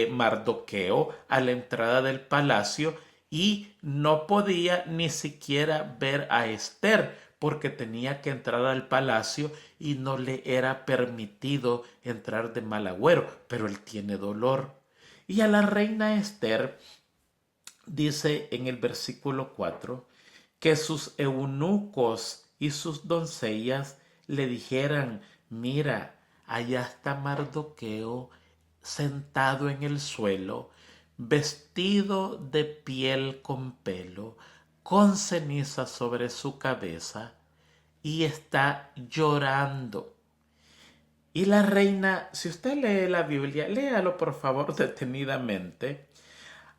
Mardoqueo a la entrada del palacio y no podía ni siquiera ver a Esther porque tenía que entrar al palacio y no le era permitido entrar de mal agüero, pero él tiene dolor. Y a la reina Esther dice en el versículo 4 que sus eunucos y sus doncellas le dijeran: mira, allá está Mardoqueo sentado en el suelo, vestido de piel con pelo, con ceniza sobre su cabeza, y está llorando. Y la reina, si usted lee la Biblia, léalo por favor detenidamente,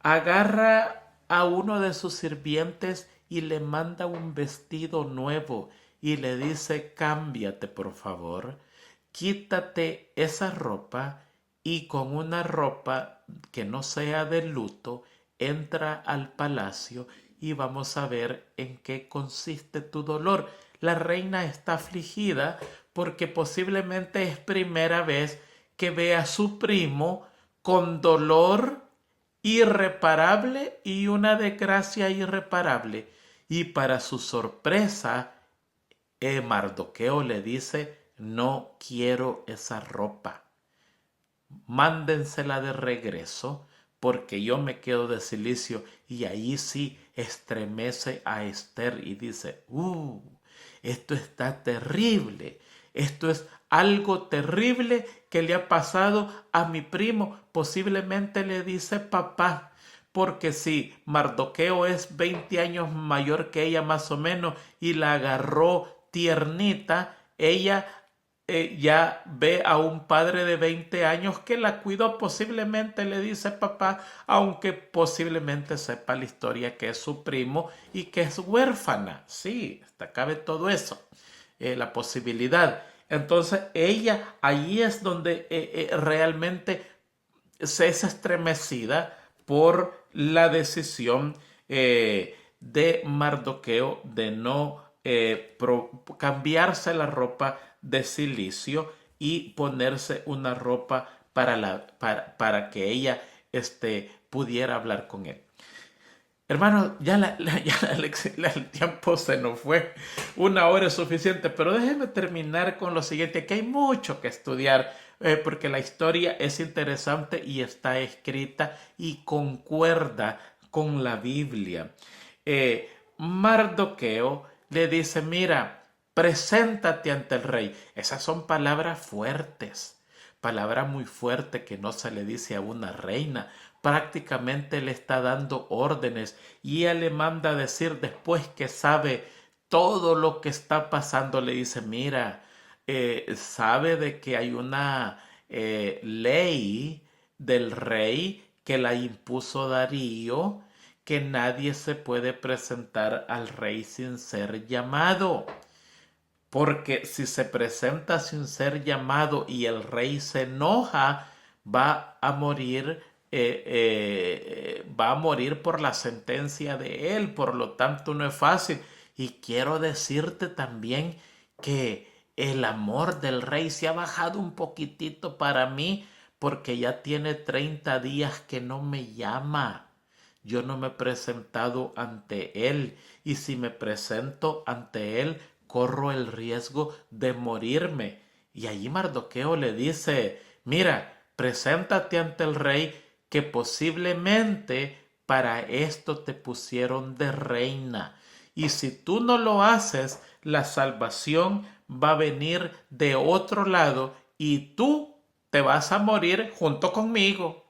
agarra a uno de sus sirvientes y le manda un vestido nuevo y le dice: cámbiate por favor, quítate esa ropa y con una ropa que no sea de luto, entra al palacio y vamos a ver en qué consiste tu dolor. La reina está afligida porque posiblemente es primera vez que ve a su primo con dolor irreparable y una desgracia irreparable. Y para su sorpresa, Mardoqueo le dice: no quiero esa ropa, mándensela de regreso porque yo me quedo de cilicio. Y ahí sí estremece a Esther y dice: esto está terrible, esto es algo terrible que le ha pasado a mi primo. Posiblemente le dice papá, porque si Mardoqueo es 20 años mayor que ella más o menos y la agarró tiernita, ella ya ve a un padre de 20 años que la cuidó, posiblemente le dice papá, aunque posiblemente sepa la historia que es su primo y que es huérfana. Sí, hasta cabe todo eso, la posibilidad. Entonces ella, ahí es donde realmente se es estremecida por la decisión de Mardoqueo de no cambiarse la ropa de silicio y ponerse una ropa para que ella pudiera hablar con él. Hermano, el tiempo se nos fue. Una hora es suficiente, pero déjeme terminar con lo siguiente, que hay mucho que estudiar, porque la historia es interesante y está escrita y concuerda con la Biblia. Mardoqueo le dice, mira, preséntate ante el rey. Esas son palabras fuertes, palabra muy fuerte que no se le dice a una reina. Prácticamente le está dando órdenes y ella le manda a decir, después que sabe todo lo que está pasando, le dice, mira, sabe de que hay una ley del rey que la impuso Darío, que nadie se puede presentar al rey sin ser llamado. Porque si se presenta sin ser llamado y el rey se enoja, va a morir, va a morir por la sentencia de él. Por lo tanto, no es fácil. Y quiero decirte también que el amor del rey se ha bajado un poquitito para mí, porque ya tiene 30 días que no me llama. Yo no me he presentado ante él, y si me presento ante él, corro el riesgo de morirme. Y allí Mardoqueo le dice, mira, preséntate ante el rey, que posiblemente para esto te pusieron de reina. Y si tú no lo haces, la salvación va a venir de otro lado y tú te vas a morir junto conmigo.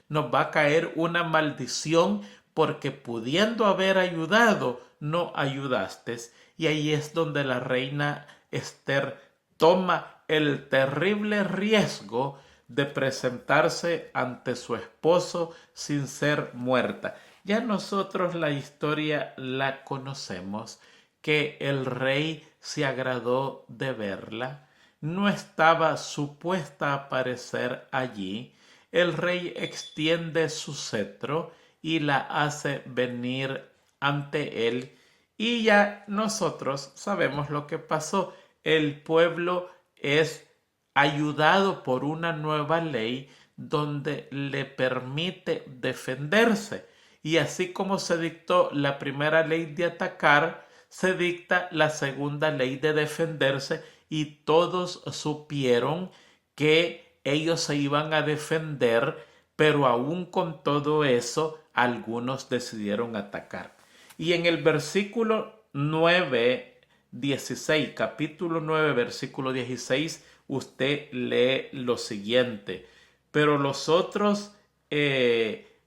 Nos va a caer una maldición porque pudiendo haber ayudado, no ayudaste. Y ahí es donde la reina Esther toma el terrible riesgo de presentarse ante su esposo sin ser muerta. Ya nosotros la historia la conocemos, que el rey se agradó de verla, no estaba supuesta a aparecer allí. El rey extiende su cetro y la hace venir ante él, y ya nosotros sabemos lo que pasó. El pueblo es ayudado por una nueva ley donde le permite defenderse. Y así como se dictó la primera ley de atacar, se dicta la segunda ley de defenderse, y todos supieron que ellos se iban a defender, pero aún con todo eso, algunos decidieron atacar. Y en el versículo 9, 16, capítulo 9, versículo 16, usted lee lo siguiente. Pero los otros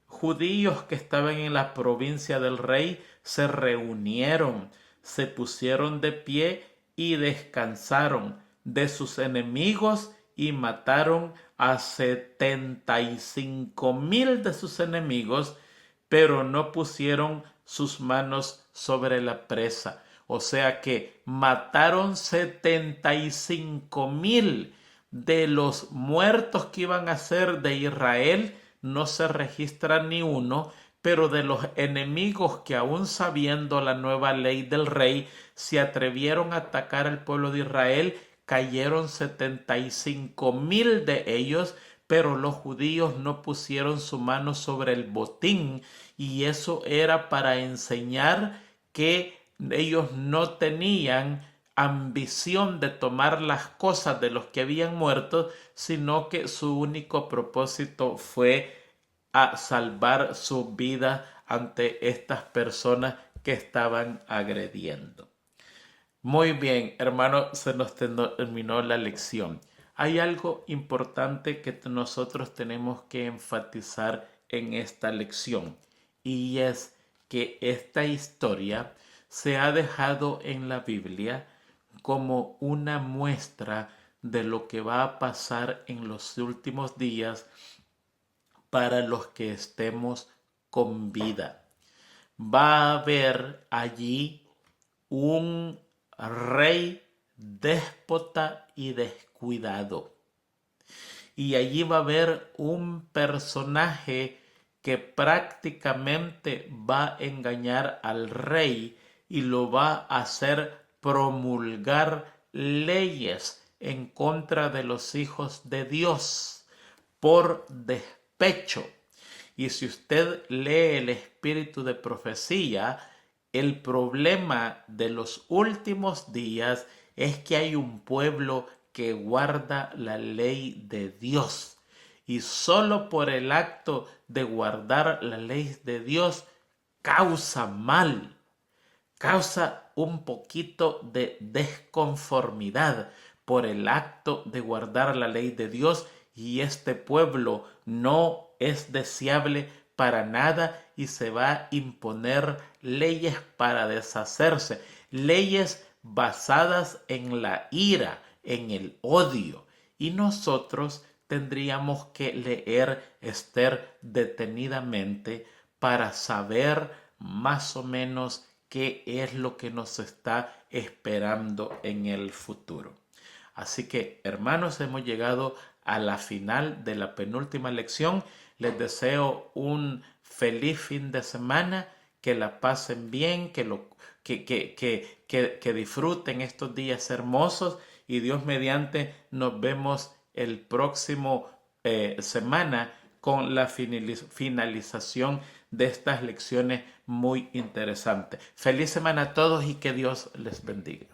judíos que estaban en la provincia del rey se reunieron, se pusieron de pie y descansaron de sus enemigos y mataron a 75,000 de sus enemigos, pero no pusieron sus manos sobre la presa. O sea que mataron 75,000 de los muertos que iban a ser de Israel. No se registra ni uno, pero de los enemigos que aún sabiendo la nueva ley del rey se atrevieron a atacar al pueblo de Israel, cayeron 75,000 de ellos, pero los judíos no pusieron su mano sobre el botín, y eso era para enseñar que ellos no tenían ambición de tomar las cosas de los que habían muerto, sino que su único propósito fue a salvar su vida ante estas personas que estaban agrediendo. Muy bien, hermano, se nos terminó la lección. Hay algo importante que nosotros tenemos que enfatizar en esta lección, y es que esta historia se ha dejado en la Biblia como una muestra de lo que va a pasar en los últimos días para los que estemos con vida. Va a haber allí un rey déspota y descuidado. Y allí va a haber un personaje que prácticamente va a engañar al rey y lo va a hacer promulgar leyes en contra de los hijos de Dios por despecho. Y si usted lee el espíritu de profecía, el problema de los últimos días es que hay un pueblo que guarda la ley de Dios. Y solo por el acto de guardar la ley de Dios causa mal, causa un poquito de desconformidad por el acto de guardar la ley de Dios, y este pueblo no es deseable para nada y se va a imponer leyes para deshacerse, leyes basadas en la ira, en el odio. Y nosotros tendríamos que leer Esther detenidamente para saber más o menos qué es lo que nos está esperando en el futuro. Así que, hermanos, hemos llegado a la final de la penúltima lección. Les deseo un feliz fin de semana, que la pasen bien, que disfruten estos días hermosos, y Dios mediante nos vemos el próximo semana con la finalización de estas lecciones muy interesantes. Feliz semana a todos y que Dios les bendiga.